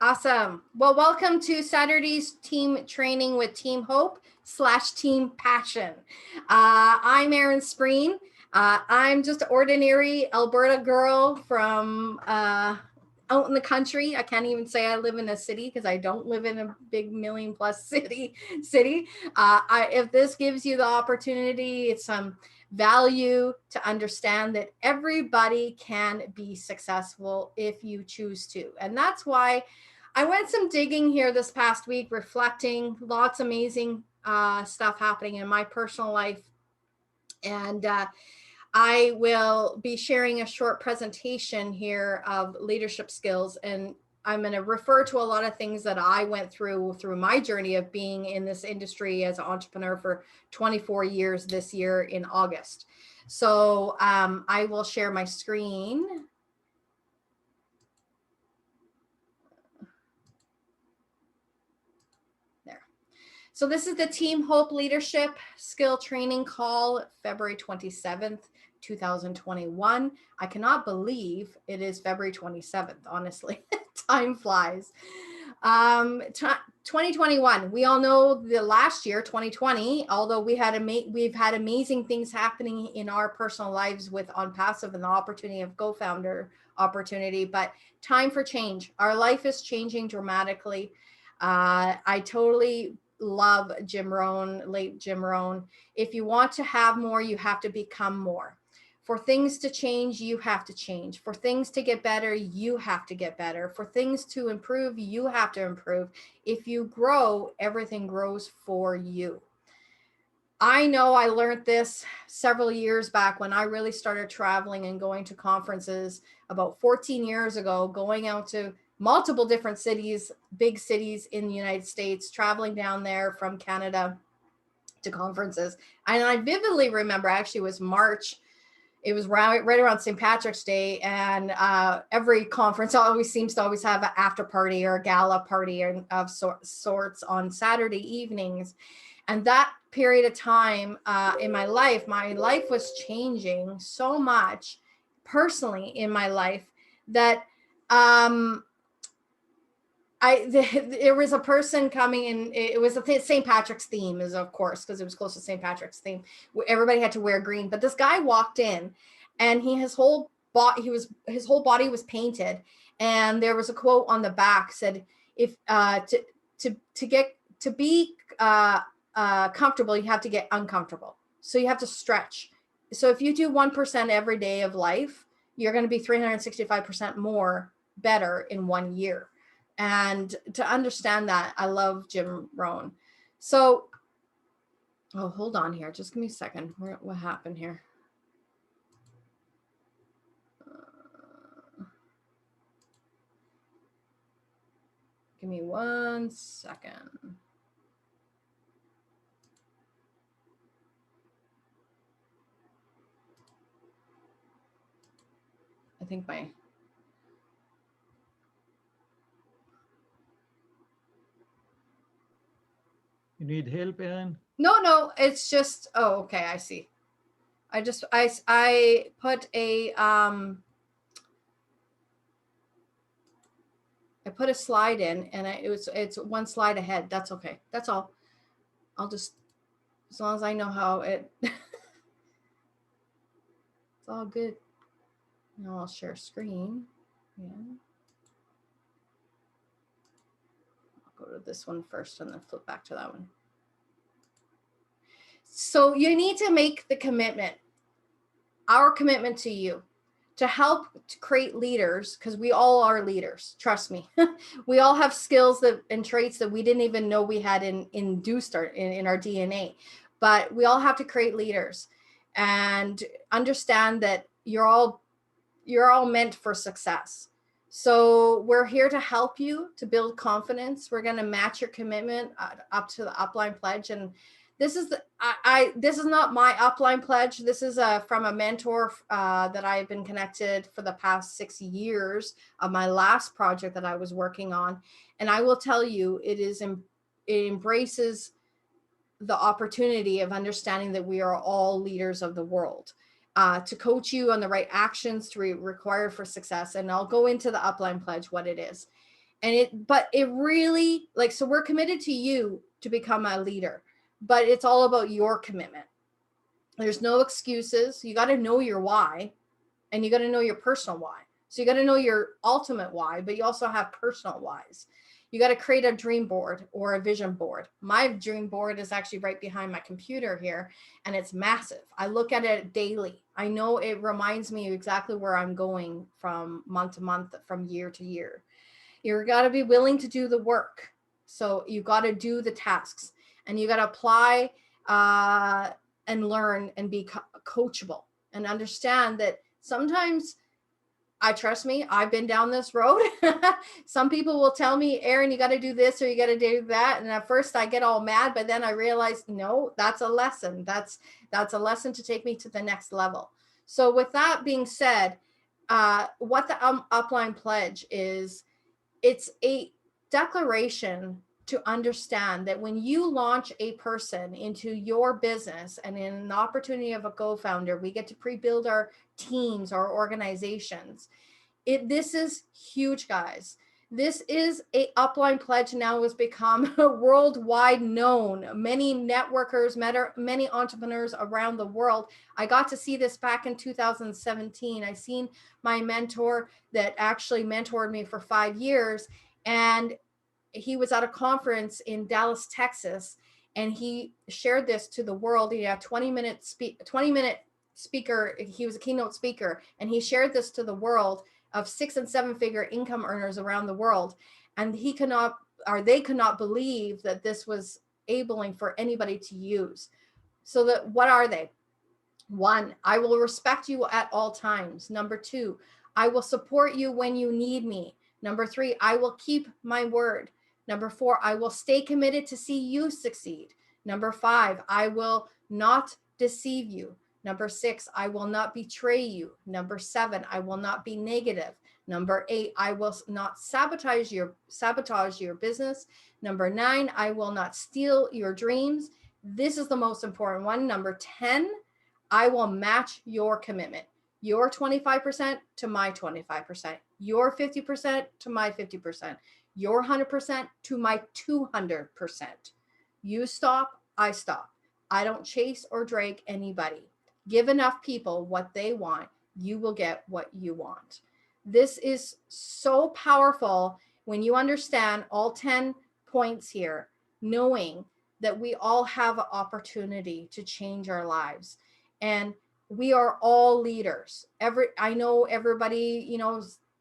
Awesome. Well, welcome to Saturday's team training with Team Hope / Team Passion. I'm Erin Spreen. I'm just an ordinary Alberta girl from out in the country. I can't even say I live in a city because I don't live in a big million-plus city. If this gives you the opportunity, it's some value to understand that everybody can be successful if you choose to. And that's why I went some digging here this past week, reflecting lots of amazing stuff happening in my personal life. And I will be sharing a short presentation here of leadership skills. And I'm going to refer to a lot of things that I went through my journey of being in this industry as an entrepreneur for 24 years this year in August. So I will share my screen. So this is the Team Hope Leadership Skill Training Call, February 27th, 2021. I cannot believe it is February 27th, honestly. Time flies. 2021, we all know the last year, 2020, although we've had amazing things happening in our personal lives with On Passive and the opportunity of co-founder opportunity, but time for change. Our life is changing dramatically. I totally love Jim Rohn, late Jim Rohn. If you want to have more, you have to become more. For things to change, you have to change. For things to get better, you have to get better. For things to improve, you have to improve. If you grow, everything grows for you. I know I learned this several years back when I really started traveling and going to conferences about 14 years ago, going out to multiple different cities, big cities in the United States, traveling down there from Canada to conferences. And I vividly remember, actually it was March, it was right around St. Patrick's Day, and every conference always seems to always have an after party or a gala party of sorts on Saturday evenings. And that period of time in my life was changing so much personally in my life that there was a person coming in. It was a St. Patrick's theme, is of course, because it was close to St. Patrick's theme. Everybody had to wear green, but this guy walked in, and his whole body was painted, and there was a quote on the back said, "If to be comfortable, you have to get uncomfortable. So you have to stretch. So if you do 1% every day of life, you're going to be 365% more better in 1 year." And to understand that, I love Jim Rohn. So, hold on here. Just give me a second. What happened here? Give me 1 second. I think You need help, Erin? No, it's just, okay, I see. I put a I put a slide in, and it's one slide ahead. That's okay. That's all. I'll just, as long as I know how it it's all good. Now I'll share screen. Yeah. I'll go to this one first and then flip back to that one. So you need to make the commitment, our commitment to you, to help to create leaders, because we all are leaders. Trust me. We all have skills and traits that we didn't even know we had induced in our DNA. But we all have to create leaders and understand that you're all meant for success. So we're here to help you to build confidence. We're going to match your commitment up to the upline pledge. And this is this is not my upline pledge. This is from a mentor that I've been connected for the past 6 years of my last project that I was working on. And I will tell you, it embraces the opportunity of understanding that we are all leaders of the world, to coach you on the right actions to require for success. And I'll go into the upline pledge, what it is. But it really, like, so we're committed to you to become a leader, but it's all about your commitment. There's no excuses. You got to know your why, and you got to know your personal why. So you got to know your ultimate why, but you also have personal whys. You got to create a dream board or a vision board. My dream board is actually right behind my computer here, and it's massive. I look at it daily. I know it reminds me exactly where I'm going from month to month, from year to year. You got to be willing to do the work. So you got to do the tasks, and you got to apply and learn and be coachable, and understand that sometimes, trust me, I've been down this road. Some people will tell me, Erin, you got to do this or you got to do that. And at first I get all mad, but then I realize, no, that's a lesson. That's a lesson to take me to the next level. So with that being said, what the Upline Pledge is, it's a declaration to understand that when you launch a person into your business, and in an opportunity of a co-founder, we get to pre-build our teams, our organizations. This is huge, guys. This is a Upline Pledge now has become worldwide known. Many networkers, many entrepreneurs around the world. I got to see this back in 2017. I seen my mentor that actually mentored me for 5 years, and he was at a conference in Dallas, Texas, and he shared this to the world. He had 20-minute speaker. He was a keynote speaker, and he shared this to the world of 6 and 7 figure income earners around the world. And they could not believe that this was enabling for anybody to use. So that, what are they? 1, I will respect you at all times. Number 2, I will support you when you need me. Number 3, I will keep my word. Number 4, I will stay committed to see you succeed. Number 5, I will not deceive you. Number 6, I will not betray you. Number 7, I will not be negative. Number 8, I will not sabotage your business. Number 9, I will not steal your dreams. This is the most important one. Number 10, I will match your commitment. Your 25% to my 25%. Your 50% to my 50%. Your 100% to my 200%. You stop, I stop. I don't chase or drag anybody. Give enough people what they want, you will get what you want. This is so powerful when you understand all 10 points here, knowing that we all have an opportunity to change our lives. And we are all leaders. I know everybody,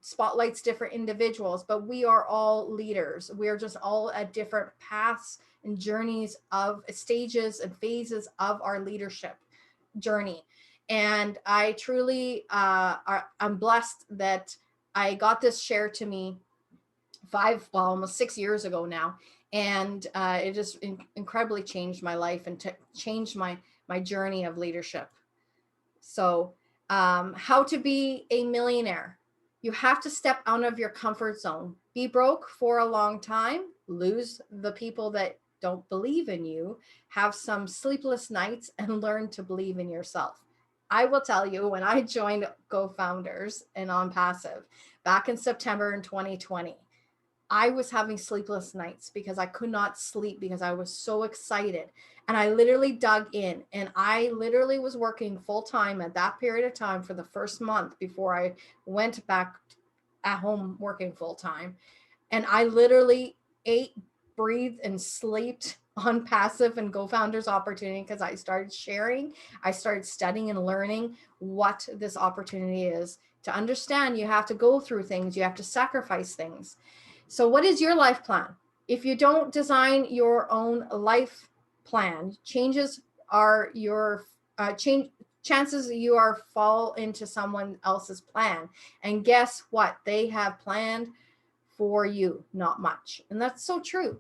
spotlights different individuals, but we are all leaders. We are just all at different paths and journeys of stages and phases of our leadership journey. And I truly, I'm blessed that I got this shared to me almost 6 years ago now. And it just incredibly changed my life and changed my journey of leadership. So how to be a millionaire. You have to step out of your comfort zone. Be broke for a long time, lose the people that don't believe in you, have some sleepless nights, and learn to believe in yourself. I will tell you, when I joined GoFounders and On Passive back in September in 2020, I was having sleepless nights because I could not sleep because I was so excited. And I literally dug in, and I literally was working full time at that period of time for the first month before I went back at home working full time. And I literally ate, breathed, and slept on Passive and GoFounders opportunity because I started sharing, I started studying and learning what this opportunity is. To understand, you have to go through things, you have to sacrifice things. So what is your life plan? If you don't design your own life plan, chances you are fall into someone else's plan. And guess what? They have planned for you, not much. And that's so true.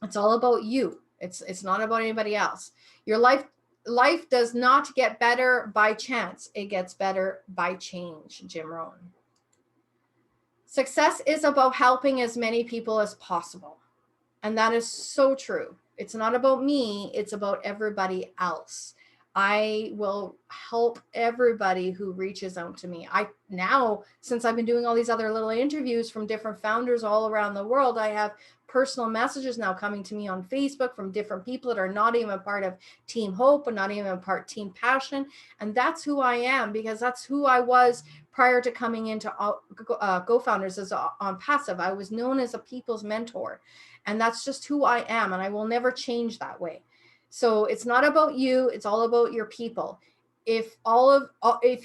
It's all about you. It's not about anybody else. Your life does not get better by chance. It gets better by change. Jim Rohn. Success is about helping as many people as possible. And that is so true. It's not about me, it's about everybody else. I will help everybody who reaches out to me. I now, since I've been doing all these other little interviews from different founders all around the world, I have personal messages now coming to me on Facebook from different people that are not even part of Team Hope and not even part Team Passion. And that's who I am, because that's who I was prior to coming into Go Founders as on Passive. I was known as a people's mentor, and that's just who I am, and I will never change that way. So it's not about you, it's all about your people. If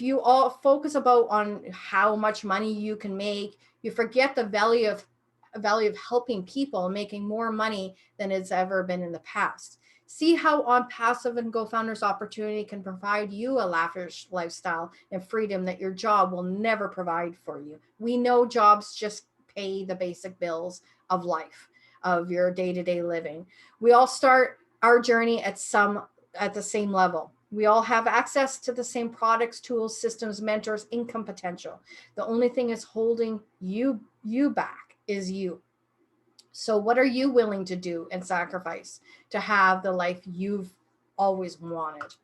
you all focus about on how much money you can make, you forget the value of helping people, making more money than it's ever been in the past. See how On Passive and Go Founders Opportunity can provide you a lavish lifestyle and freedom that your job will never provide for you. We know jobs just pay the basic bills of life, of your day-to-day living. We all start our journey at the same level. We all have access to the same products, tools, systems, mentors, income potential. The only thing is holding you back is you. So what are you willing to do and sacrifice to have the life you've always wanted?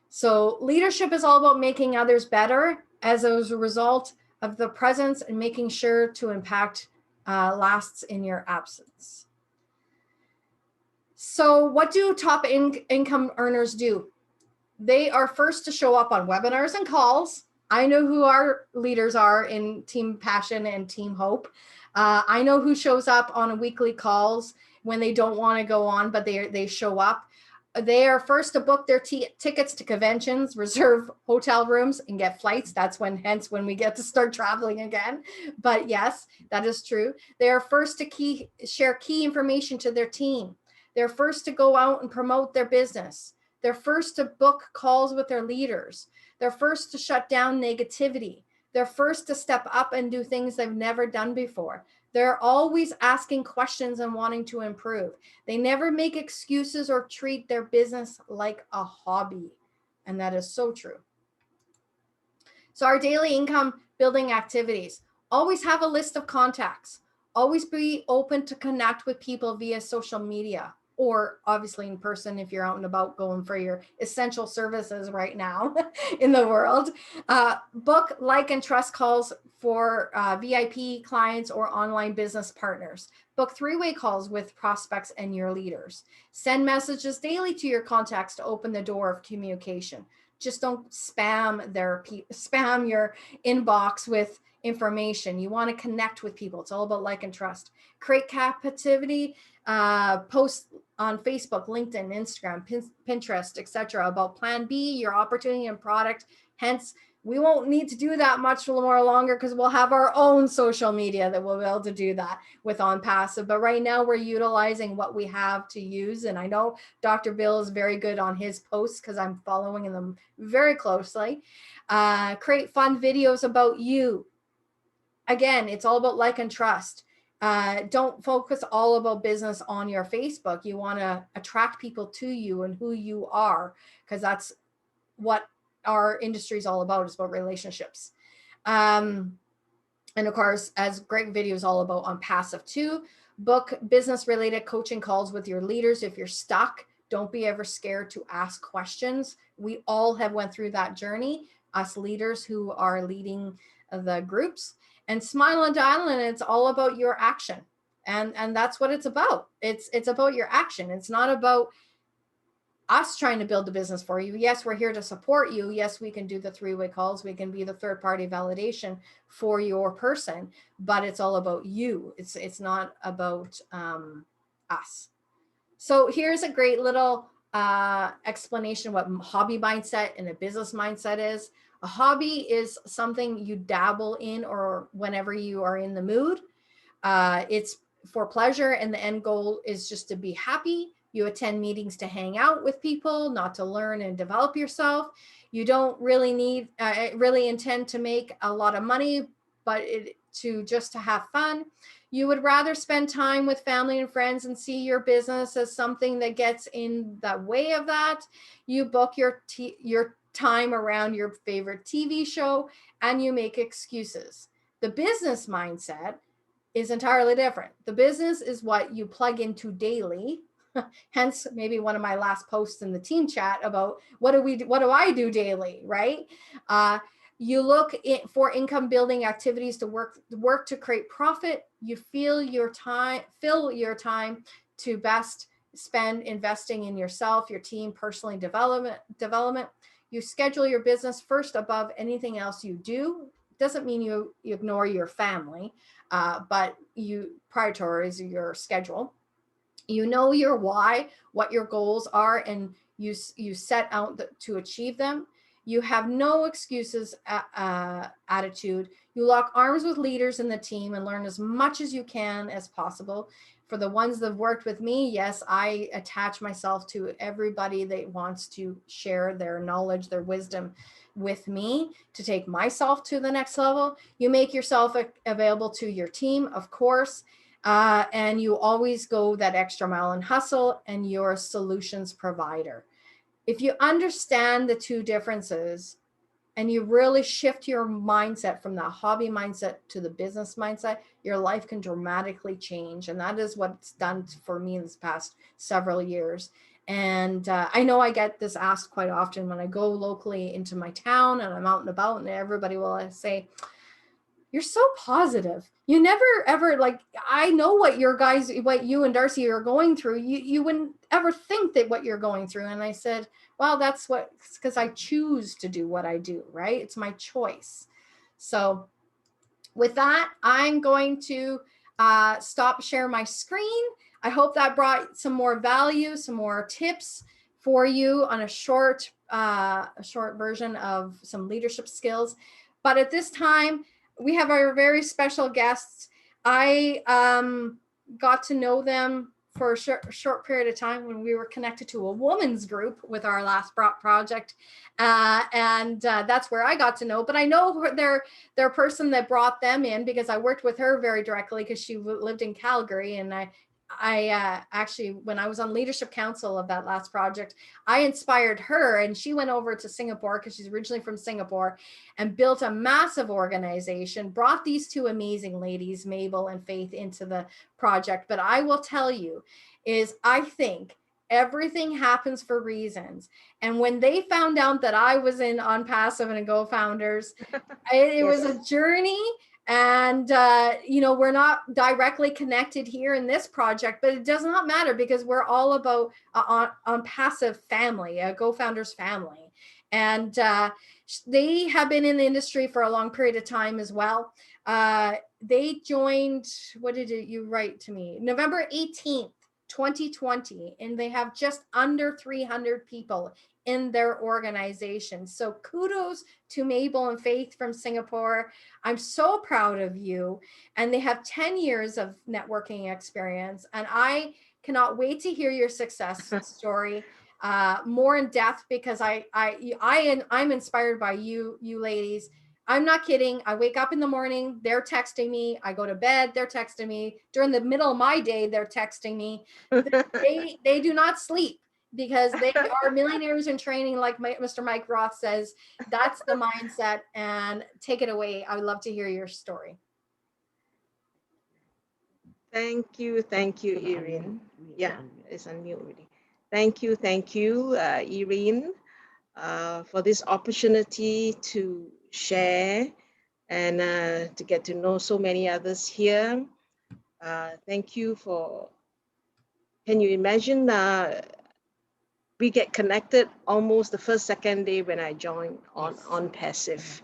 So leadership is all about making others better as a result of the presence, and making sure to impact lasts in your absence. So what do top income earners do? They are first to show up on webinars and calls. I know who our leaders are in Team Passion and Team Hope. I know who shows up on weekly calls when they don't want to go on, but they show up. They are first to book their tickets to conventions, reserve hotel rooms, and get flights. That's hence when we get to start traveling again. But yes, that is true. They are first to share key information to their team. They're first to go out and promote their business. They're first to book calls with their leaders. They're first to shut down negativity. They're first to step up and do things they've never done before. They're always asking questions and wanting to improve. They never make excuses or treat their business like a hobby. And that is so true. So our daily income building activities: always have a list of contacts. Always be open to connect with people via social media, or obviously in person if you're out and about going for your essential services right now in the world. Book, like, and trust calls for VIP clients or online business partners. Book three-way calls with prospects and your leaders. Send messages daily to your contacts to open the door of communication. Just don't spam your inbox with information. You want to connect with people. It's all about like and trust. Create captivity posts on Facebook, LinkedIn, Instagram, Pinterest, etc. about Plan B, your opportunity and product. Hence, we won't need to do that much more longer because we'll have our own social media that we'll be able to do that with On Passive. But right now we're utilizing what we have to use. And I know Dr. Bill is very good on his posts because I'm following them very closely. Create fun videos about you. Again, it's all about like and trust. Don't focus all about business on your Facebook. You want to attract people to you and who you are, because that's what our industry is all about. It's about relationships. And of course, as great videos all about On Passive too. Book business related coaching calls with your leaders. If you're stuck, don't be ever scared to ask questions. We all have went through that journey, us leaders who are leading the groups. And Smile and Dial, and it's all about your action. And that's what it's about. It's about your action. It's not about us trying to build the business for you. Yes, we're here to support you. Yes, we can do the three-way calls. We can be the third-party validation for your person, but it's all about you. It's not about us. So here's a great little explanation what hobby mindset and a business mindset is. A hobby is something you dabble in or whenever you are in the mood. It's for pleasure, and the end goal is just to be happy. You attend meetings to hang out with people, not to learn and develop yourself. You don't really intend to make a lot of money, but just to have fun. You would rather spend time with family and friends and see your business as something that gets in the way of that. You book your time around your favorite TV show, and you make excuses. The business mindset is entirely different. The business is what you plug into daily, Hence maybe one of my last posts in the team chat about what do I do daily, right? You look for income building activities to work to create profit. You fill your time to best spend investing in yourself, your team, personally development. You schedule your business first above anything else you do. Doesn't mean you ignore your family, but you prioritize your schedule. You know your why, what your goals are, and you set out to achieve them. You have no excuses attitude. You lock arms with leaders in the team and learn as much as you can as possible. For the ones that have worked with me, yes, I attach myself to everybody that wants to share their knowledge, their wisdom with me to take myself to the next level. You make yourself available to your team, of course, and you always go that extra mile and hustle, and you're a solutions provider. If you understand the two differences and you really shift your mindset from the hobby mindset to the business mindset, your life can dramatically change. And that is what's done for me in this past several years. And I know I get this asked quite often when I go locally into my town and I'm out and about, and everybody will say, "You're so positive. You never ever, like, I know what you and Darcy are going through. You wouldn't ever think that what you're going through." And I said, well, that's because I choose to do what I do, right? It's my choice. So with that, I'm going to stop share my screen. I hope that brought some more value, some more tips for you on a short version of some leadership skills. But at this time, we have our very special guests. I got to know them for a short period of time when we were connected to a women's group with our last project. And that's where I got to know, but I know their person that brought them in because I worked with her very directly because she lived in Calgary. And I actually, when I was on leadership council of that last project, I inspired her, and she went over to Singapore because she's originally from Singapore, and built a massive organization, brought these two amazing ladies, Mabel and Faith, into the project. But I will tell you is I think everything happens for reasons. And when they found out that I was in On Passive and Go Founders, it was a journey. And, we're not directly connected here in this project, but it does not matter because we're all about on Passive family, a Go Founders family. And they have been in the industry for a long period of time as well. They joined, what did you write to me? November 18th, 2020, and they have just under 300 people in their organization. So kudos to Mabel and Faith from Singapore. I'm so proud of you. And they have 10 years of networking experience. And I cannot wait to hear your success story more in depth because I'm inspired by you ladies. I'm not kidding. I wake up in the morning, they're texting me. I go to bed, they're texting me. During the middle of my day, they're texting me. They do not sleep because they are millionaires in training, like Mr. Mike Roth says. That's the mindset. And take it away. I would love to hear your story. Thank you, Erin. Yeah, it's unmute already. Thank you, Erin, for this opportunity to share and to get to know so many others here. Thank you for, can you imagine, we get connected almost the first, second day when I joined on Passive.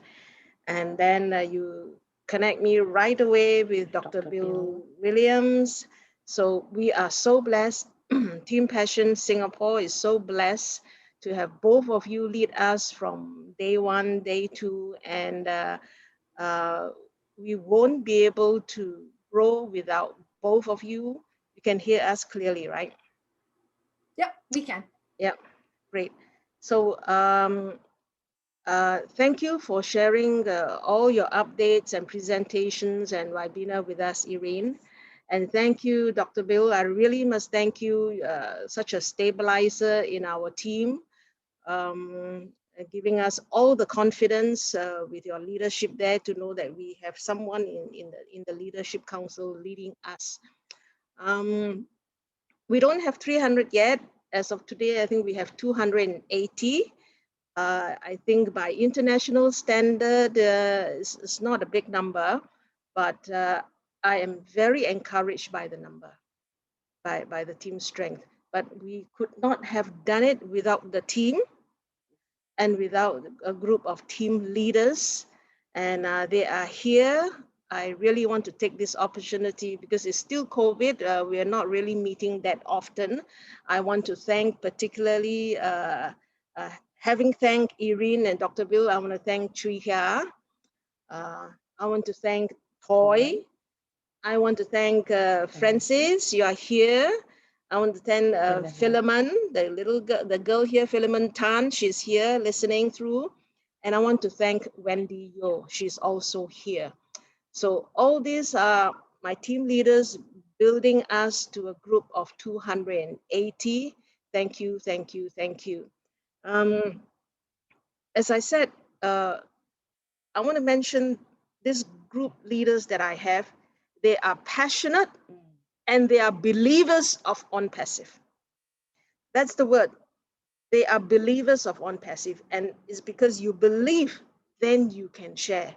And then you connect me right away with Dr. Bill Williams. So we are so blessed. Team Passion Singapore is so blessed to have both of you lead us from day one, day two, and we won't be able to grow without both of you. You can hear us clearly, right? Yep, we can. Yep, great. So thank you for sharing all your updates and presentations and webinar with us, Erin. And thank you, Dr. Bill. I really must thank you, such a stabilizer in our team, giving us all the confidence with your leadership there to know that we have someone in the leadership council leading us. We don't have 300 yet. As of today, I think we have 280. I think by international standard, it's not a big number, but I am very encouraged by the number, by the team strength. But we could not have done it without the team and without a group of team leaders. And they are here. I really want to take this opportunity because it's still COVID. We are not really meeting that often. I want to thank particularly, having thanked Erin and Dr. Bill, I want to thank Chui Hia. I want to thank Toy. I want to thank Francis, you are here. I want to thank Philemon, the little girl, the girl here, Philemon Tan, she's here listening through. And I want to thank Wendy Yo, she's also here. So all these are my team leaders building us to a group of 280. Thank you, thank you, thank you. As I said, I want to mention this group leaders that I have. They are passionate and they are believers of OnPassive. That's the word. They are believers of OnPassive, and it's because you believe, then you can share.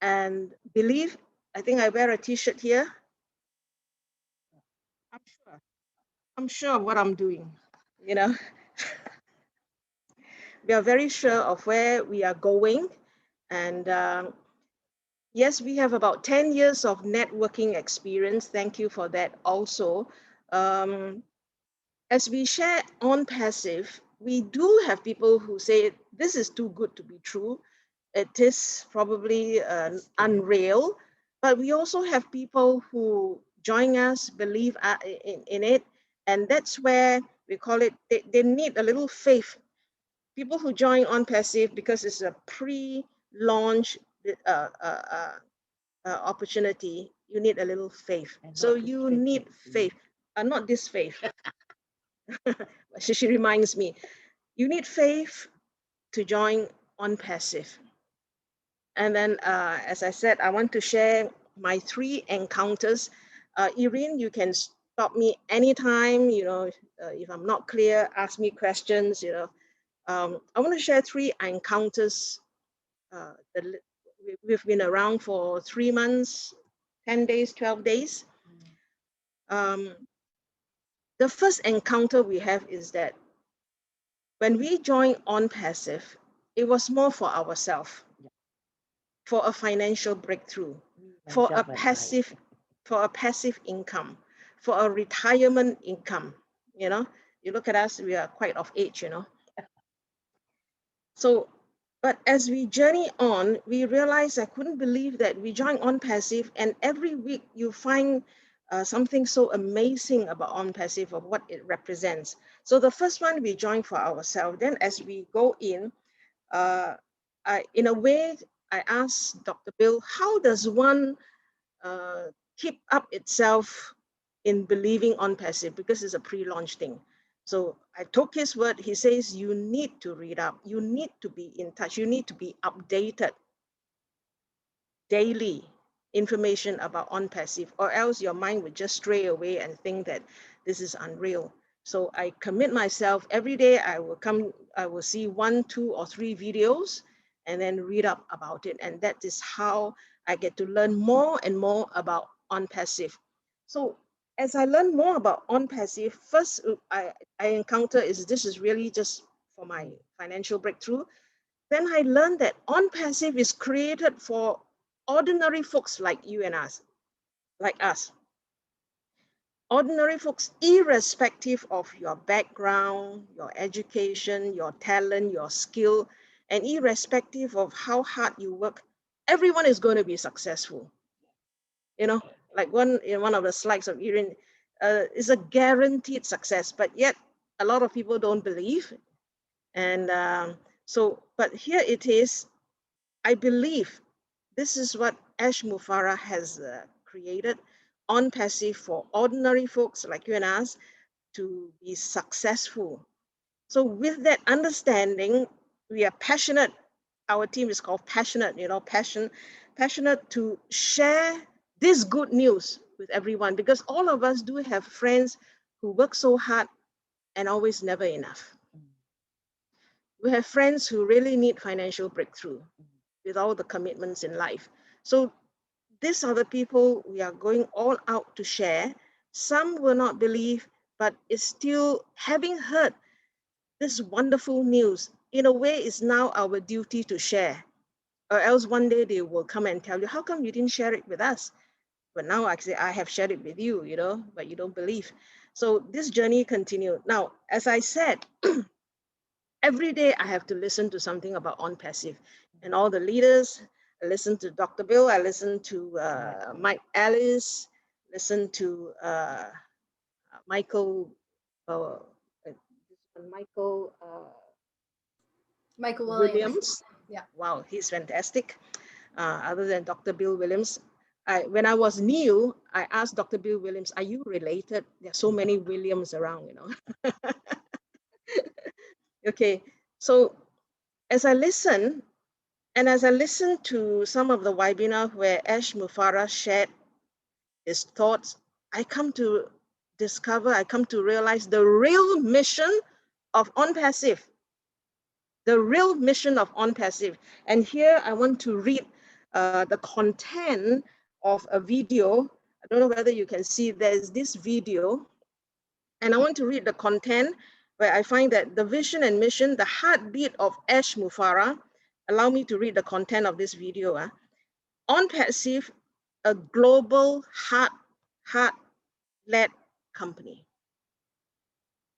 And believe, I think I wear a t-shirt here. I'm sure of what I'm doing, you know. We are very sure of where we are going. And yes, we have about 10 years of networking experience. Thank you for that also. As we share OnPassive, we do have people who say, this is too good to be true. It is probably unreal, but we also have people who join us, believe in it, and that's where we call it, they need a little faith. People who join OnPassive because it's a pre-launch opportunity, you need a little faith. So you need faith, not this faith. She reminds me, you need faith to join OnPassive. And then, as I said, I want to share my 3 encounters. Erin, you can stop me anytime, you know, if I'm not clear, ask me questions, you know. I want to share 3 encounters. We've been around for 3 months, 10 days, 12 days. The first encounter we have is that when we joined OnPassive, it was more for ourselves, for a financial breakthrough, for a passive income, for a retirement income. You know, you look at us, we are quite of age, you know. So, but as we journey on, we realized, I couldn't believe that we joined OnPassive, and every week you find something so amazing about OnPassive, of what it represents. So the first one we joined for ourselves. Then as we go in a way, I asked Dr. Bill, how does one keep up itself in believing OnPassive, because it's a pre-launch thing. So I took his word. He says, you need to read up, you need to be in touch, you need to be updated daily information about OnPassive, or else your mind would just stray away and think that this is unreal. So I commit myself every day. I will see 1, 2, or 3 videos and then read up about it. And that is how I get to learn more and more about OnPassive. So as I learn more about OnPassive, first I encounter is this is really just for my financial breakthrough. Then I learned that OnPassive is created for ordinary folks like you and us, like us. Ordinary folks, irrespective of your background, your education, your talent, your skill, and irrespective of how hard you work, everyone is going to be successful. You know, like in one of the slides of Erin, is a guaranteed success, but yet a lot of people don't believe. And but here it is. I believe this is what Ash Mufarah has created, OnPassive for ordinary folks like you and us to be successful. So with that understanding, we are passionate. Our team is called Passionate, you know, passionate to share this good news with everyone, because all of us do have friends who work so hard and always never enough. We have friends who really need financial breakthrough with all the commitments in life. So these are the people we are going all out to share. Some will not believe, but it's still, having heard this wonderful news, in a way, it's now our duty to share. Or else one day they will come and tell you, how come you didn't share it with us? But now I say, I have shared it with you, but you don't believe. So this journey continued. Now, as I said, every day I have to listen to something about on passive, and all the leaders. I listen to Dr. Bill. I listen to Mike Ellis. Listen to Michael. Michael Michael Williams. Williams. Yeah. Wow, he's fantastic. Other than Dr. Bill Williams, when I was new, I asked Dr. Bill Williams, "Are you related? There are so many Williams around, Okay, so as I listen, and as I listen to some of the webinar where Ash Mufarah shared his thoughts, I come to realize the real mission of On Passive. The real mission of On Passive. And here I want to read the content of a video. I don't know whether you can see, there's this video. And I want to read the content where I find that the vision and mission, the heartbeat of Ash Mufarah. Allow me to read the content of this video. On Passive, a global heart-led company.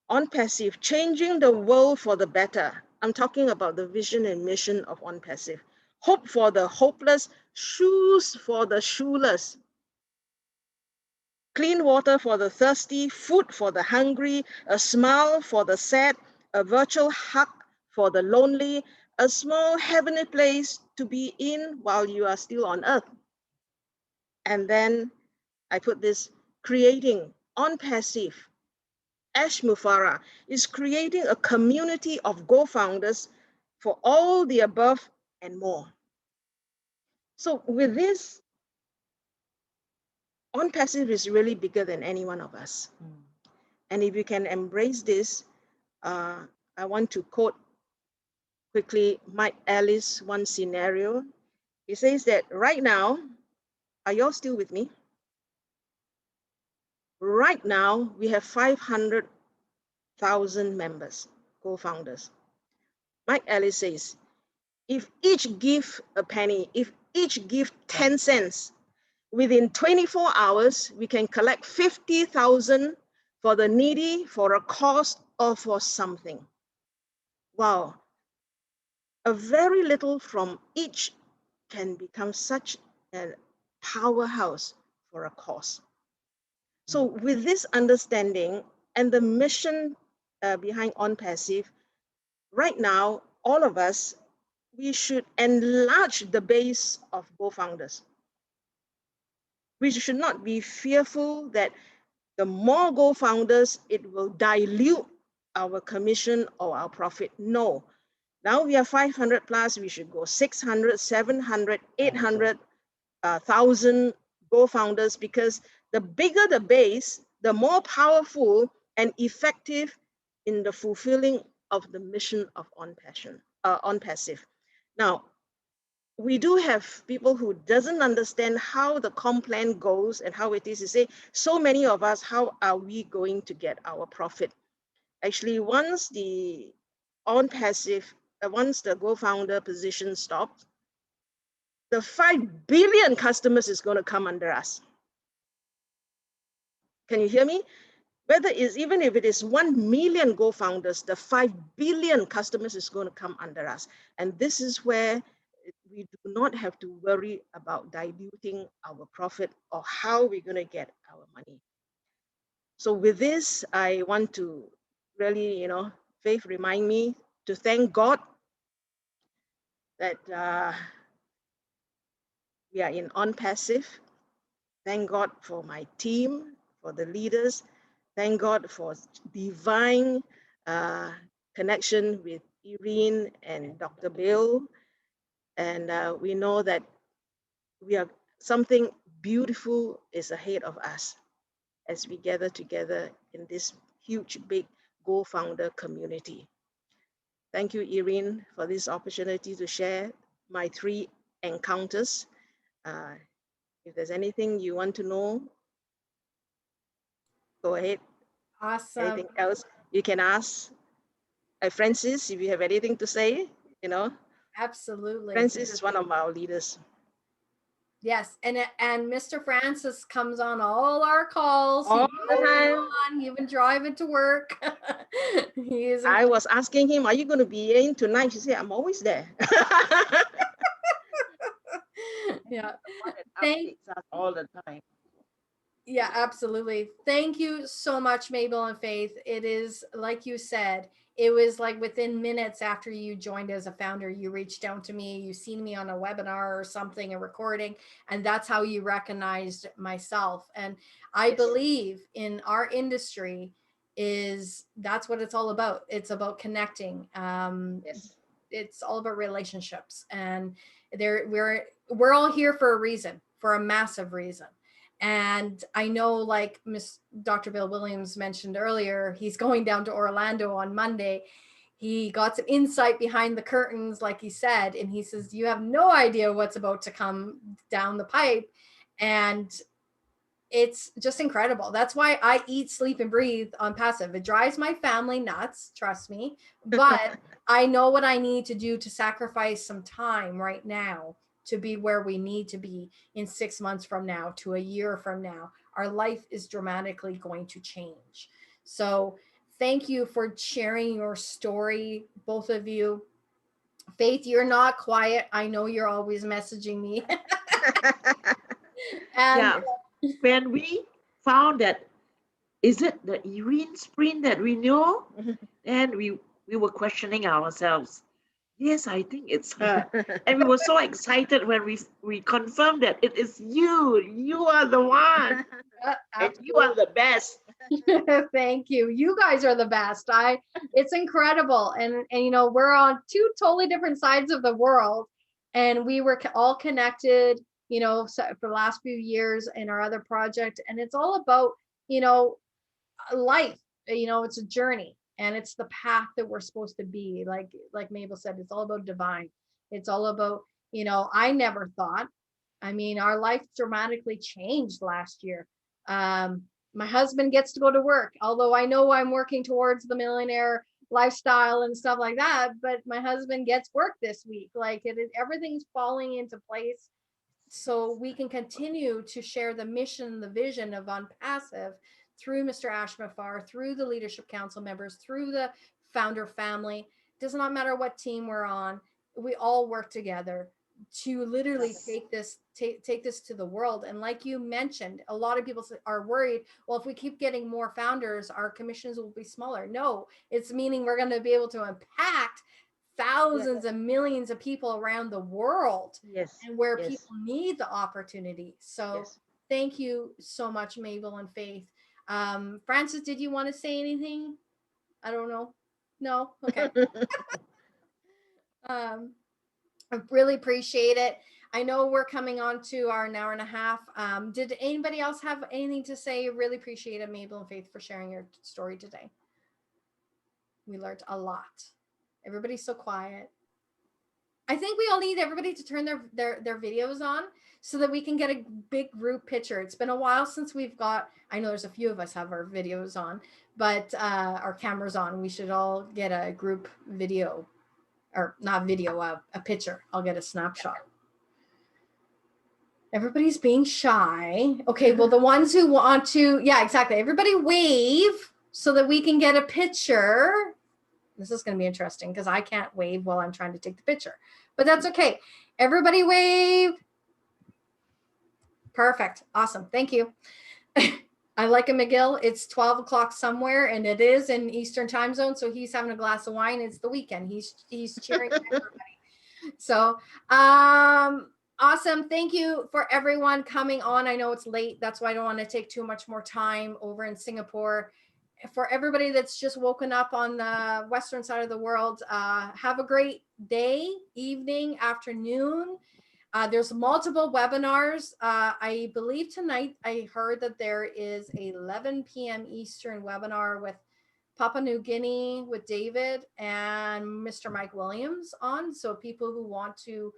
On Passive, changing the world for the better. I'm talking about the vision and mission of On Passive. Hope for the hopeless, shoes for the shoeless. Clean water for the thirsty, food for the hungry, a smile for the sad, a virtual hug for the lonely, a small heavenly place to be in while you are still on earth. And then I put this, creating On Passive. Ash Mufarah is creating a community of Go founders for all the above and more. So with this, On Passive is really bigger than any one of us. And if you can embrace this, I want to quote quickly Mike Ellis, one scenario. He says that right now, are you all still with me? Right now, we have 500,000 members, co-founders. Mike Ellis says, if each give a penny, if each give 10 cents, within 24 hours, we can collect 50,000 for the needy, for a cause, or for something. Wow. A very little from each can become such a powerhouse for a cause. So with this understanding and the mission behind On Passive, right now, all of us, we should enlarge the base of Go founders. We should not be fearful that the more Go founders, it will dilute our commission or our profit. No. Now we are 500 plus, we should go 600, 700, 800, 1,000 Go founders, because the bigger the base, the more powerful and effective in the fulfilling of the mission of On Passive. Now, we do have people who doesn't understand how the comp plan goes and how it is to say, so many of us, how are we going to get our profit? Actually, once the On Passive, once the Go founder position stops, the 5 billion customers is going to come under us. Can you hear me? Whether it's, even if it is 1 million Go founders, the 5 billion customers is going to come under us. And this is where we do not have to worry about diluting our profit or how we're going to get our money. So with this, I want to really, Faith, remind me to thank God that we are in On Passive. Thank God for my team, for the leaders. Thank God for divine connection with Erin and Dr. Bill. And we know that something beautiful is ahead of us. as we gather together in this huge, big Go Founder community. Thank you, Erin, for this opportunity to share my 3 encounters. If there's anything you want to know, go ahead. Awesome. Anything else you can ask Francis if you have anything to say, you know. Absolutely. Francis is one of our leaders. Yes, and Mr. Francis comes on all our calls. All the time. He's been driving to work. I was asking him, are you going to be in tonight? She said, I'm always there. Yeah. Updates us all the time. Yeah, absolutely. Thank you so much, Mabel and Faith. It is, like you said, it was like within minutes after you joined as a founder, you reached out to me, you seen me on a webinar or something, a recording, and that's how you recognized myself. And I believe in our industry that's what it's all about. It's about connecting. It's all about relationships, and we're all here for a reason, for a massive reason. And I know, like Dr. Bill Williams mentioned earlier, he's going down to Orlando on Monday. He got some insight behind the curtains, like he said, and he says, you have no idea what's about to come down the pipe. And it's just incredible. That's why I eat, sleep, and breathe on passive. It drives my family nuts, trust me, but I know what I need to do to sacrifice some time right now to be where we need to be in 6 months from now to a year from now. Our life is dramatically going to change. So thank you for sharing your story, both of you. Faith, you're not quiet. I know you're always messaging me. And when we found that, is it the Erin Spreen that we know? And we were questioning ourselves. Yes, I think it's her. And we were so excited when we confirmed that it is you. You are the one. And you are the best. Thank you. You guys are the best. It's incredible. And you know, we're on 2 totally different sides of the world, and we were all connected, you know, for the last few years in our other project. And it's all about, you know, life, you know, it's a journey, and it's the path that we're supposed to be. Like Mabel said, it's all about divine. It's all about, you know, I never thought, I mean, our life dramatically changed last year. My husband gets to go to work, although I know I'm working towards the millionaire lifestyle and stuff like that, but my husband gets work this week. Like everything's falling into place so we can continue to share the mission, the vision of On Passive through Mr. Ashmafar, through the Leadership Council members, through the founder family. It does not matter what team we're on. We all work together to literally take this to the world. And like you mentioned, a lot of people are worried, well, if we keep getting more founders, our commissions will be smaller. No, it's meaning we're going to be able to impact thousands and millions of people around the world, and where people need the opportunity. So thank you so much, Mabel and Faith. Francis, did you want to say anything? I don't know. No? Okay. I really appreciate it. I know we're coming on to our 1.5 hours. Did anybody else have anything to say? Really appreciate it, Mabel and Faith, for sharing your story today. We learned a lot. Everybody's so quiet. I think we all need everybody to turn their videos on so that we can get a big group picture. It's been a while since we've got, I know there's a few of us have our videos on, but our cameras on. We should all get a group video, or not video, a picture. I'll get a snapshot. Everybody's being shy. Okay, well, the ones who want to, yeah, exactly. Everybody wave so that we can get a picture. This is going to be interesting because I can't wave while I'm trying to take the picture, but that's okay. Everybody wave. Perfect. Awesome. Thank you. I like a McGill. It's 12 o'clock somewhere, and it is in Eastern time zone. So he's having a glass of wine. It's the weekend. He's cheering everybody. So, awesome. Thank you for everyone coming on. I know it's late. That's why I don't want to take too much more time over in Singapore. For everybody that's just woken up on the Western side of the world, have a great day, evening, afternoon. There's multiple webinars. I believe tonight I heard that there is a 11 p.m. Eastern webinar with Papua New Guinea with David and Mr. Mike Williams on. So people who want to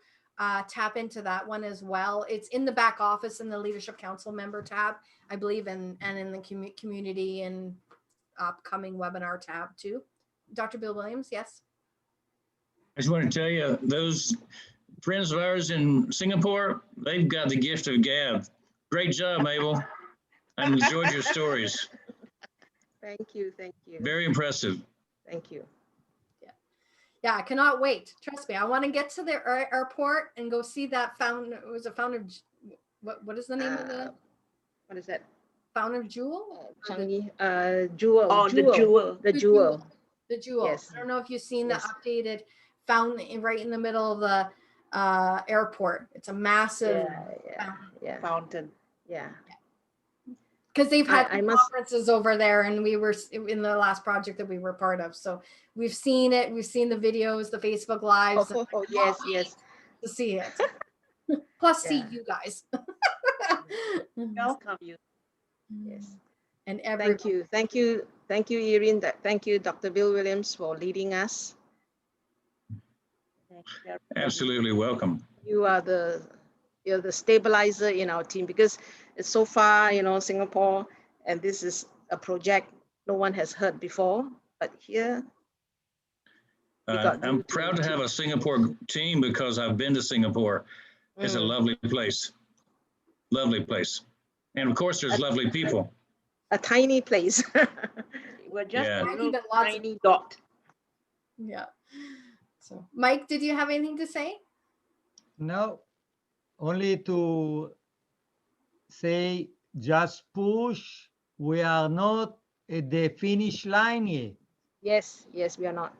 tap into that one as well. It's in the back office in the Leadership Council member tab, I believe, and in the community and upcoming webinar tab too. Dr. Bill Williams, yes. I just want to tell you, those friends of ours in Singapore, they've got the gift of gab. Great job, Mabel. I enjoyed your stories. Thank you. Thank you. Very impressive. Thank you. Yeah, I cannot wait. Trust me, I want to get to the airport and go see that fountain. It was a fountain of, what is the name of the What is that? fountain of jewel? Changi, jewel. Oh, the jewel. The jewel. The jewel. Yes. I don't know if you've seen Yes. the updated fountain right in the middle of the airport. It's a massive Yeah. Fountain. Yeah. because they've had I must- conferences over there, and we were in the last project that we were part of. So we've seen it. We've seen the videos, the Facebook lives. Oh, yes, yes. To see it. Plus, see Yeah. you guys. Welcome you. Yes. And every Thank you. Thank you. Thank you, Erin. Thank you, Dr. Bill Williams, for leading us. Absolutely welcome. You're the stabilizer in our team, because it's so far, Singapore, and this is a project no one has heard before, but here got I'm you proud to have a Singapore team because I've been to Singapore. It's a lovely place. Lovely place. And of course, there's lovely people. a tiny place. We're just Yeah. a little But lots of- tiny dot. Yeah. So, Mike, did you have anything to say? No, only to say just push. We are not at the finish line yet. Yes, we are not.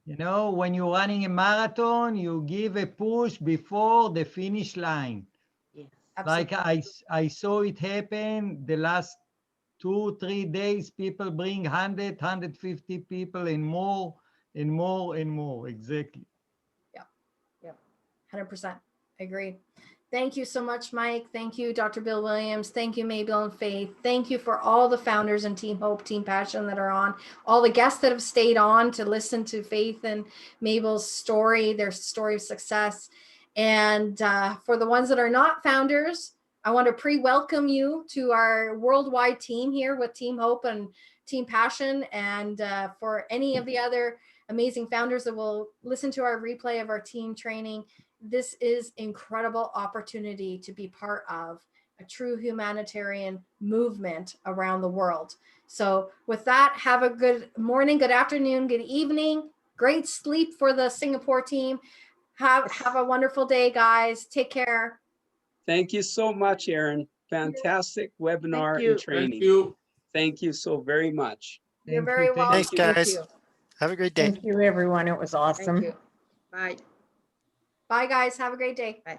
You know, when you're running a marathon, you give a push before the finish line. Yes. Like I saw it happen the last 2-3 days. People bring 100, 150 people and more and more and more. Exactly. 100%. Agree. Thank you so much, Mike. Thank you, Dr. Bill Williams. Thank you, Mabel and Faith. Thank you for all the founders and Team Hope, Team Passion that are on, all the guests that have stayed on to listen to Faith and Mabel's story, their story of success. And for the ones that are not founders, I want to pre-welcome you to our worldwide team here with Team Hope and Team Passion. And for any of the other amazing founders that will listen to our replay of our team training, this is incredible opportunity to be part of a true humanitarian movement around the world. So with that, have a good morning, good afternoon, good evening, great sleep for the Singapore team. Have a wonderful day, guys. Take care. Thank you so much, Erin. Fantastic webinar you. and training. Thank you. Thank you so very much. You're Thank very you, thank welcome. Thanks, guys. you. Have a great day. Thank you, everyone. It was awesome. Thank you. Bye. Bye, guys. Have a great day. Bye.